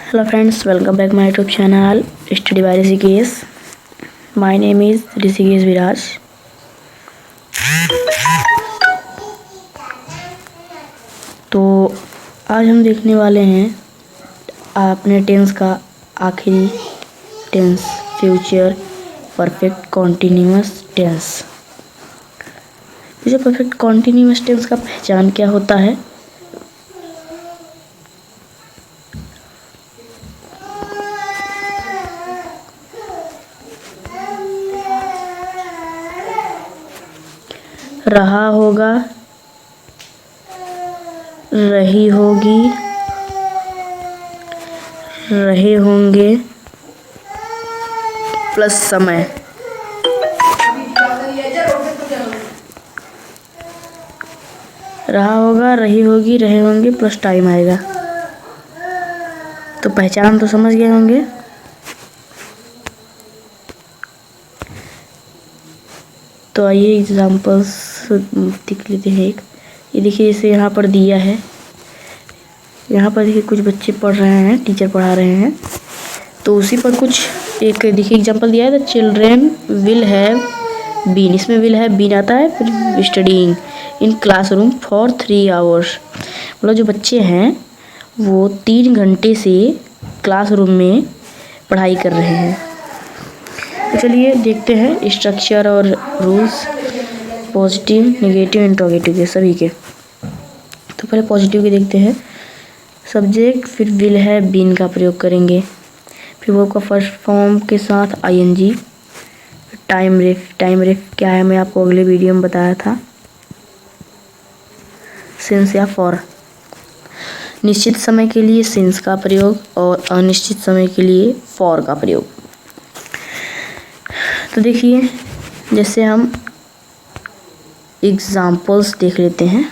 Hello friends, welcome back my YouTube channel Study by Rishikesh. My name is Rishikesh Viraj. तो आज हम देखने वाले हैं अपने टेंस का आखिरी tense, future perfect continuous tense. Future perfect continuous tense का पहचान क्या होता है? रहा होगा, रही होगी, रहे होंगे प्लस समय। रहा होगा, रही होगी, रहे होंगे प्लस टाइम आएगा। तो पहचान तो समझ गए होंगे। तो आइए एग्जांपल्स देख लेते हैं। एक ये देखिए, इसे यहाँ पर दिया है। यहाँ पर देखिए कुछ बच्चे पढ़ रहे हैं, टीचर पढ़ा रहे हैं। तो उसी पर कुछ एक देखिए एग्जांपल दिया है, the children will have been. इसमें विल हैव बीन आता है, फिर studying in classroom for 3 hours. मतलब जो बच्चे हैं वो 3 घंटे से क्लासरूम में पढ़ाई कर रहे हैं। तो चलिए देखते हैं स्ट्रक्चर और रूल्स, पॉजिटिव, नेगेटिव, इंट्रोगेटिव के सभी के। तो पहले पॉजिटिव के देखते हैं। सब्जेक्ट, फिर विल हैव बीन का प्रयोग करेंगे, फिर वर्ब का फर्स्ट फॉर्म के साथ आईएनजी, टाइम रेफ। टाइम रेफ क्या है मैं आपको अगले वीडियो में बताया था। सिंस या फॉर, निश्चित समय के लिए सिंस का प्रयोग और अनिश्चित समय के लिए फॉर का प्रयोग। तो देखिए, जैसे हम एग्जाम्पल्स देख लेते हैं।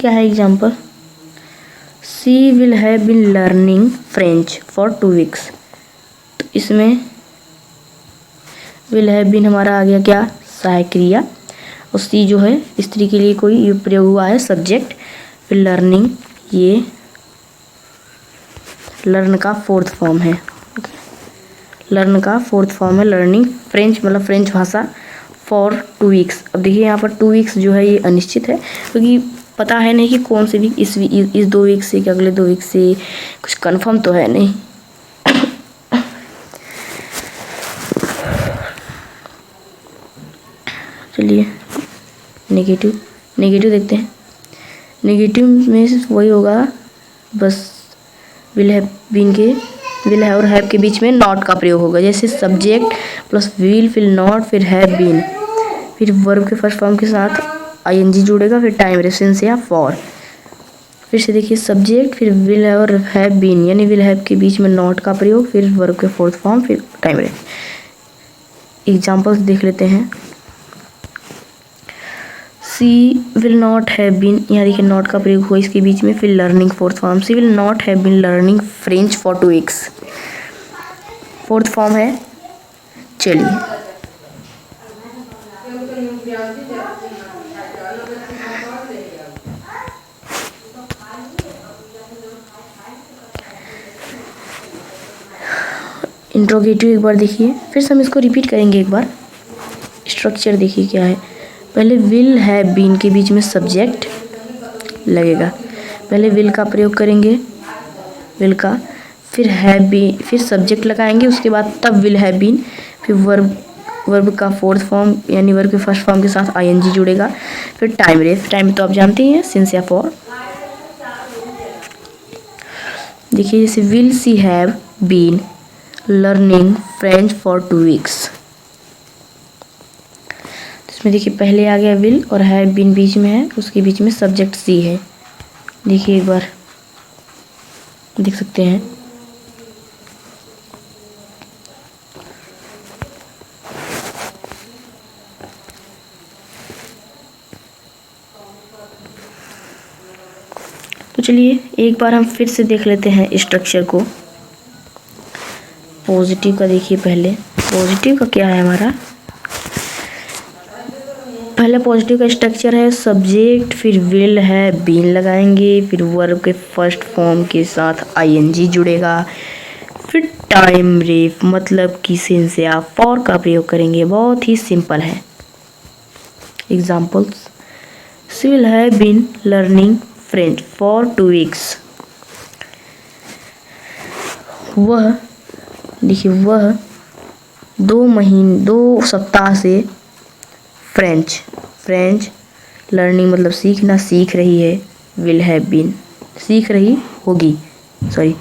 क्या है example? She will have been learning French for 2 weeks. तो इसमें विल हैव बीन हमारा आ गया क्या? सहायक क्रिया। और सी जो है स्त्री के लिए कोई प्रयोग हुआ है, सब्जेक्ट। फिर लर्निंग, ये लर्न का 4th फॉर्म है। लर्न का 4th फॉर्म है लर्निंग फ्रेंच, मतलब फ्रेंच भाषा फॉर 2 वीक्स। अब देखिए यहाँ पर 2 वीक्स जो है ये अनिश्चित है, क्योंकि पता है नहीं कि कौन से वीक, इस 2 वीक से कि अगले 2 वीक से, कुछ कंफर्म तो है नहीं। चलिए नेगेटिव देखते हैं। नेगेटिव में वही होगा, बस विल हैव बीन के, विल हैव और हैव के बीच में नॉट का प्रयोग होगा। जैसे सब्जेक्ट प्लस विल, फिर नॉट, फिर हैव बीन, फिर वर्ब के फर्स्ट फॉर्म के साथ आईएनजी जुड़ेगा, फिर टाइम रेफरेंस या फॉर। फिर से देखिए, सब्जेक्ट, फिर विल हैव और हैव बीन, यानी विल हैव के बीच में नॉट का प्रयोग, फिर वर्ब के 4th फॉर्म, फिर टाइम रेफरेंस। एग्जाम्पल्स देख लेते हैं। सी विल नॉट हैव बीन, यहाँ देखिए नॉट का प्रयोग हुआ इसके बीच में, फिर learning 4th form. She will not have been learning French for 2 weeks, 4th form है। चलिए इंट्रोगेटिव एक बार देखिए, फिर से हम इसको रिपीट करेंगे एक बार। स्ट्रक्चर देखिए क्या है। पहले विल हैव बीन के बीच में सब्जेक्ट लगेगा, पहले विल का प्रयोग करेंगे, विल का, फिर हैव बीन, फिर सब्जेक्ट लगाएंगे, उसके बाद तब विल हैव बीन, फिर वर्ब का 4th फॉर्म यानी वर्ब के फर्स्ट फॉर्म के साथ आईएनजी जुड़ेगा, फिर टाइम रेफ। टाइम तो आप जानते ही हैं, सिंस या फॉर। देखिए जैसे will she have been learning French for 2 weeks. इसमें देखिए पहले आ गया विल और हैव बीन बीच में है, उसके बीच में सब्जेक्ट सी है। देखिए एक बार देख सकते हैं। तो चलिए एक बार हम फिर से देख लेते हैं स्ट्रक्चर को। पॉजिटिव का देखिए, पहले पॉजिटिव का क्या है हमारा, पहले पॉजिटिव का स्ट्रक्चर है सब्जेक्ट, फिर विल है, बीन लगाएंगे, फिर वर्ब के फर्स्ट फॉर्म के साथ आईएनजी जुड़ेगा, फिर टाइम रेफ मतलब कि सिंस या फॉर का प्रयोग करेंगे। बहुत ही सिंपल है। Examples, she will have been learning French for 2 weeks. वह देखिए वह 2 सप्ताह से फ्रेंच लर्निंग मतलब सीखना सीख रही है, विल हैव बीन सीख रही होगी, सॉरी,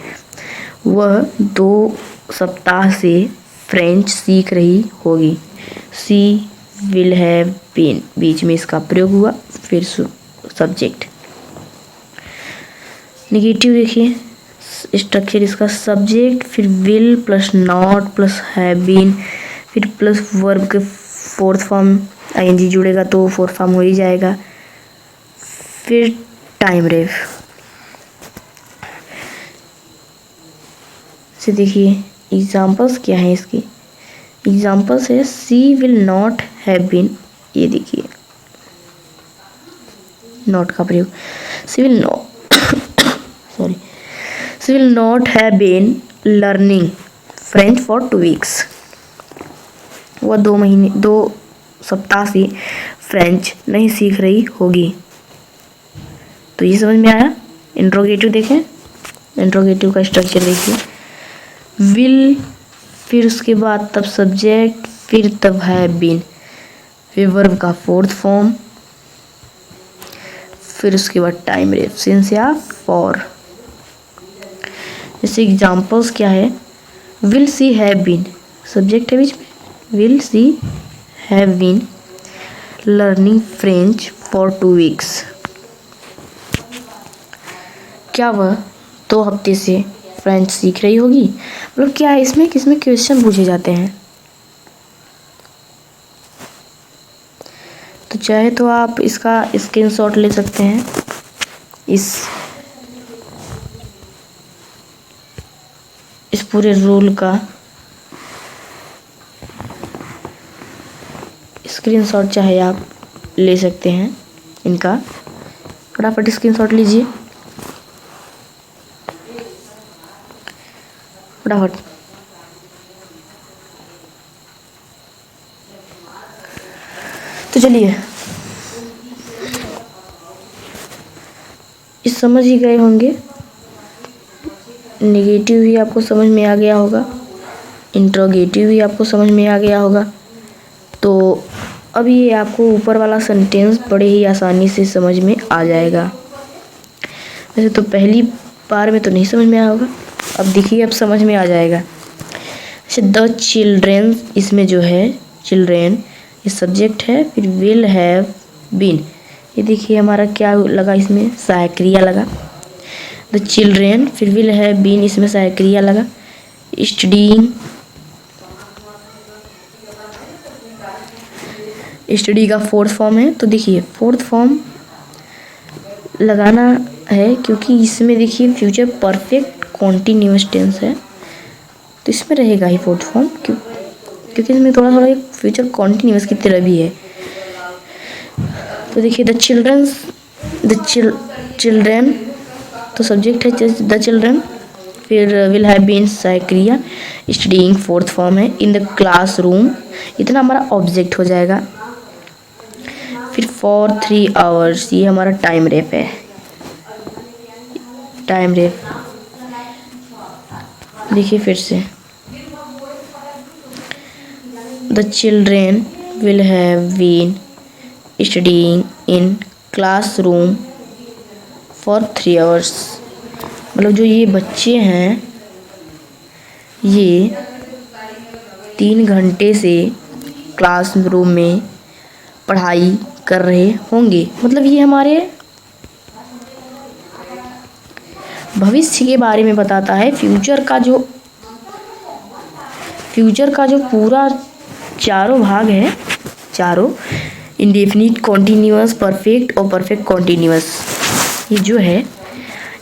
वह 2 सप्ताह से फ्रेंच सीख रही होगी। सी विल हैव बीन बीच में इसका प्रयोग हुआ, फिर सब्जेक्ट। नेगेटिव देखिए स्ट्रक्चर इसका सब्जेक्ट, फिर will plus not plus have been, फिर प्लस वर्ब के फोर्थ फॉर्म आईएनजी जुड़ेगा तो फोर्थ फॉर्म हो ही जाएगा, फिर टाइम रेफ से। देखिए एग्जाम्पल्स क्या है इसकी। एग्जाम्पल्स है she will not have been, ये देखिए नॉट का प्रयोग, she will not sorry she will not have been learning French for 2 weeks. वह 2 सप्ताह से फ्रेंच नहीं सीख रही होगी। तो ये समझ में आया। इंट्रोगेटिव देखें, इंट्रोगेटिव का स्ट्रक्चर देखिए, विल, फिर उसके बाद तब सब्जेक्ट, फिर तब हैव बीन, फिर वर्ब का फोर्थ फॉर्म, फिर उसके बाद टाइम रेफ सिंस या फॉर। जैसे एग्जाम्पल्स क्या है, will she have been, subject है बीच में, will she have been learning French for 2 weeks. क्या वह 2 हफ्ते से फ्रेंच सीख रही होगी। मतलब क्या है इसमें, किसमें क्वेश्चन पूछे जाते हैं। तो चाहे तो आप इसका स्क्रीनशॉट ले सकते हैं, इस पूरे रूल का स्क्रीनशॉट चाहे आप ले सकते हैं इनका। फटाफट स्क्रीनशॉट लीजिए फटाफट। तो चलिए इस समझ ही गए होंगे, नेगेटिव भी आपको समझ में आ गया होगा, इंट्रोगेटिव भी आपको समझ में आ गया होगा। तो अब ये आपको ऊपर वाला सेंटेंस बड़े ही आसानी से समझ में आ जाएगा। वैसे तो पहली बार में तो नहीं समझ में आया होगा, अब देखिए अब समझ में आ जाएगा। अच्छा, द चिल्ड्रेन, इसमें जो है चिल्ड्रेन ये सब्जेक्ट है, फिर विल हैव बीन, ये देखिए हमारा क्या लगा, इसमें सहायक क्रिया लगा। द चिल्ड्रेन, फिर विल हैव बीन, इसमें सहायक क्रिया लगा। स्टडी का फोर्थ फॉर्म है, तो देखिए फोर्थ फॉर्म लगाना है क्योंकि इसमें देखिए फ्यूचर परफेक्ट कॉन्टिन्यूअस टेंस है, तो इसमें रहेगा ही फोर्थ फॉर्म, क्योंकि इसमें थोड़ा थोड़ा एक फ्यूचर कॉन्टिन्यूअस की तरह भी है। तो देखिए द चिल्ड्रेन तो सब्जेक्ट है द चिल्ड्रेन, फिर विल हैव बीन सहायक क्रिया, स्टडीइंग फोर्थ फॉर्म है, इन द क्लासरूम इतना हमारा ऑब्जेक्ट हो जाएगा, फिर फॉर 3 आवर्स ये हमारा टाइम रेफ है। टाइम रेफ देखिए फिर से, the children will have been studying in classroom for 3 hours, मतलब जो ये बच्चे हैं ये 3 घंटे से क्लासरूम में पढ़ाई कर रहे होंगे। मतलब ये हमारे भविष्य के बारे में बताता है। फ्यूचर का जो पूरा चारों भाग है, चारों इंडेफिनिट, कॉन्टिन्यूअस, परफेक्ट और परफेक्ट कॉन्टिन्यूअस, ये जो है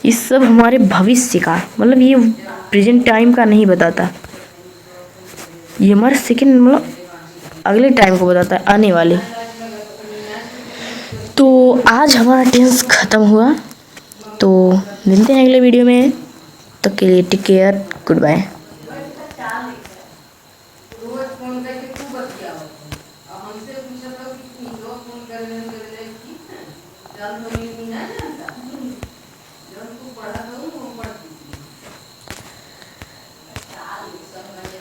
ये सब हमारे भविष्य का, मतलब ये प्रेजेंट टाइम का नहीं बताता, ये हमारे सेकंड मतलब अगले टाइम को बताता है, आने वाले। आज हमारा टेंस ख़त्म हुआ, तो मिलते हैं अगले वीडियो में। तब के लिए टेक केयर, गुड बाय।